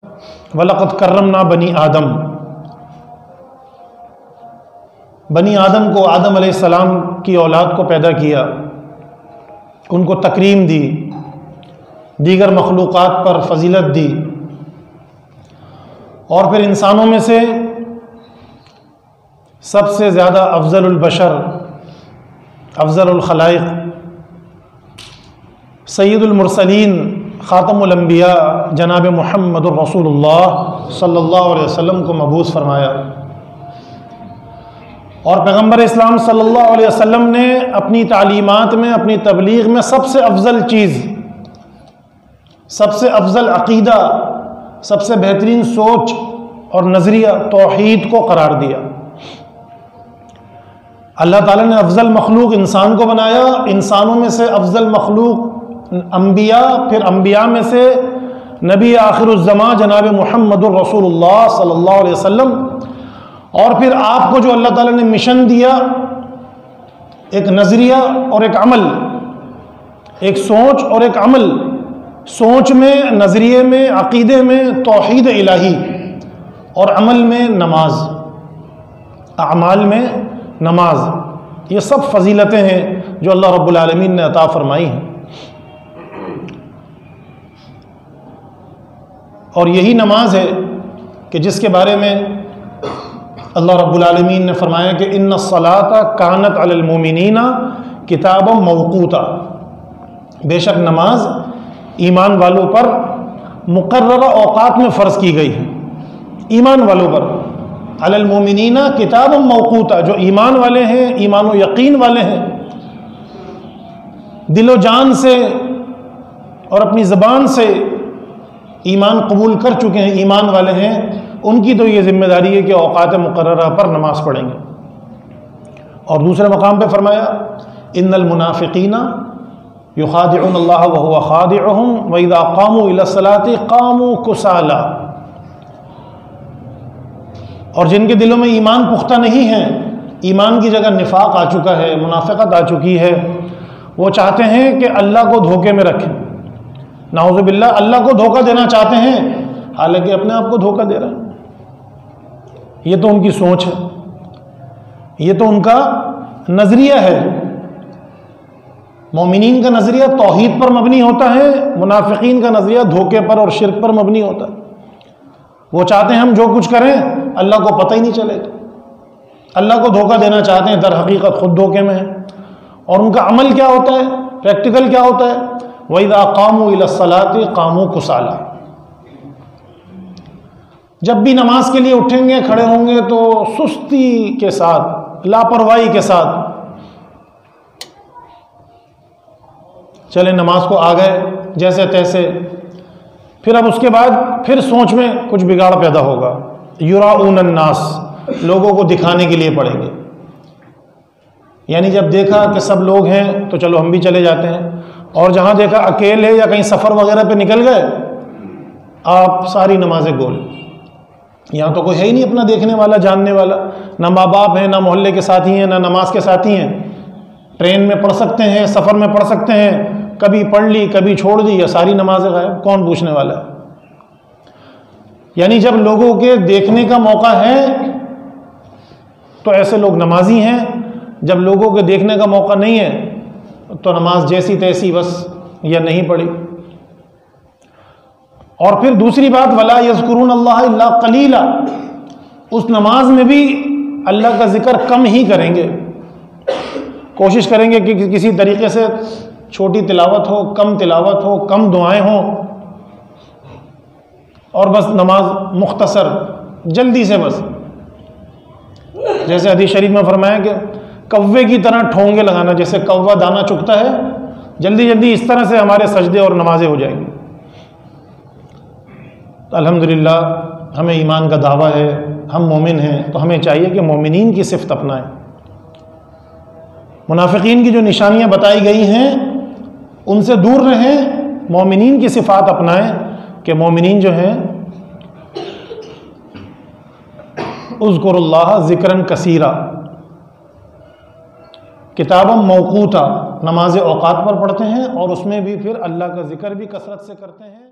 वलक़द कर्रमना बनी आदम को, आदम अलैहिस्सलाम की औलाद को पैदा किया, उनको तकरीम दी, दीगर मखलूक़ात पर फजीलत दी, और फिर इंसानों में से सबसे ज़्यादा अफ़ज़लुल बशर, अफ़ज़लुल खलाइक़, सय्यदुल मुरसलीन, ख़ातमुल अंबिया जनाब मुहम्मदुर रसूलुल्लाह सल्लल्लाहु अलैहि वसल्लम को मबूस फरमाया। और पैगम्बर इस्लाम सल्लल्लाहु अलैहि वसल्लम ने अपनी तालीमात में, अपनी तबलीग में सबसे अफजल चीज़, सबसे अफजल अक़ीदा, सबसे बेहतरीन सोच और नज़रिया तौहीद को करार दिया। अल्लाह ताला ने अफजल मखलूक इंसान को बनाया, इंसानों में से अफजल मखलूक अंबिया, फिर अंबिया में से नबी आखिरुज़्ज़मा जनाब मुहम्मदुर रसूलुल्लाह सल्लल्लाहु अलैहि वसल्लम, और फिर आपको जो अल्लाह ताला ने मिशन दिया, एक नज़रिया और एक अमल, एक सोच और एक अमल, सोच में, नज़रिए में, अक़ीदे में तौहीद इलाही, और अमल में नमाज, अमाल में नमाज। ये सब फजीलतें हैं जो अल्लाह रब्बुल आलमीन ने अता फरमाई हैं। और यही नमाज है कि जिसके बारे में अल्लाह रब्बुल आलमीन ने फरमाया कि इन्ना सलाता कानत अलल मोमिनीना किताबम मौक़ूता, बेशक नमाज ईमान वालों पर मुकर्ररा औक़ात में फ़र्ज़ की गई है। ईमान वालों पर, अलल मोमिनीना किताबम मौक़ूता, जो ईमान वाले हैं, ईमान व यकीन वाले हैं, दिलो जान से और अपनी ज़बान से ईमान कबूल कर चुके हैं, ईमान वाले हैं, उनकी तो ये जिम्मेदारी है कि औक़ात मुकर्ररा पर नमाज पढ़ेंगे। और दूसरे मकाम पे फरमाया इन्नल मुनाफ़िक़ीना युख़ादिऊनल्लाह व हुवा ख़ादिउहुम व इज़ा क़ामू इलस्सलाति क़ामू कुसाला। और जिनके दिलों में ईमान पुख्ता नहीं है, ईमान की जगह निफाक आ चुका है, मुनाफ़िक़त आ चुकी है, वो चाहते हैं कि अल्लाह को धोखे में रखें, नाउज़ुबिल्लाह, अल्लाह को धोखा देना चाहते हैं, हालांकि अपने आप को धोखा दे रहे हैं। ये तो उनकी सोच है, ये तो उनका नज़रिया है। मोमिनीन का नज़रिया तौहीद पर मबनी होता है, मुनाफिकीन का नज़रिया धोखे पर और शिर्क पर मबनी होता है। वो चाहते हैं हम जो कुछ करें अल्लाह को पता ही नहीं चले, अल्लाह को धोखा देना चाहते हैं, दर हकीकत खुद धोखे में है। और उनका अमल क्या होता है, प्रैक्टिकल क्या होता है, वइज़ा क़ामू इलस्सलाति क़ामू कुसाला। जब भी नमाज के लिए उठेंगे, खड़े होंगे तो सुस्ती के साथ, लापरवाही के साथ, चले नमाज को आ गए जैसे तैसे, फिर अब उसके बाद फिर सोच में कुछ बिगाड़ पैदा होगा। युराऊन नास, लोगों को दिखाने के लिए पड़ेंगे, यानी जब देखा कि सब लोग हैं तो चलो हम भी चले जाते हैं, और जहां देखा अकेले या कहीं सफ़र वगैरह पे निकल गए, आप सारी नमाजें गोल। यहाँ तो कोई है ही नहीं अपना देखने वाला, जानने वाला, ना माँ बाप हैं, ना मोहल्ले के साथी हैं, ना नमाज के साथी हैं। ट्रेन में पढ़ सकते हैं, सफ़र में पढ़ सकते हैं, कभी पढ़ ली कभी छोड़ दी, या सारी नमाजें गायब, कौन पूछने वाला है। यानी जब लोगों के देखने का मौका है तो ऐसे लोग नमाजी हैं, जब लोगों के देखने का मौका नहीं है तो नमाज जैसी तैसी बस, या नहीं पढ़ी। और फिर दूसरी बात, वला यज़कुरून अल्लाह इल्ला क़लीला, उस नमाज में भी अल्लाह का जिक्र कम ही करेंगे, कोशिश करेंगे कि किसी तरीके से छोटी तिलावत हो, कम तिलावत हो, कम दुआएं हो, और बस नमाज मुख्तसर, जल्दी से बस। जैसे हदीस शरीफ में फरमाया कि कव्वे की तरह ठोंगे लगाना, जैसे कौवा दाना चुगता है, जल्दी जल्दी इस तरह से हमारे सजदे और नमाजें हो जाएंगी। तो अल्हम्दुलिल्लाह हमें ईमान का दावा है, हम मोमिन हैं, तो हमें चाहिए कि मोमिनीन की सिफ़त अपनाएं। मुनाफिकीन की जो निशानियां बताई गई हैं उनसे दूर रहें, मोमिनीन की सिफ़ात अपनाएं कि मोमिनीन जो हैं उज़्कुरुल्लाह ज़िक्रन कसीरा, किताबम मौक़ूता, नमाज औक़ात पर पढ़ते हैं और उसमें भी फिर अल्लाह का जिक्र भी कसरत से करते हैं।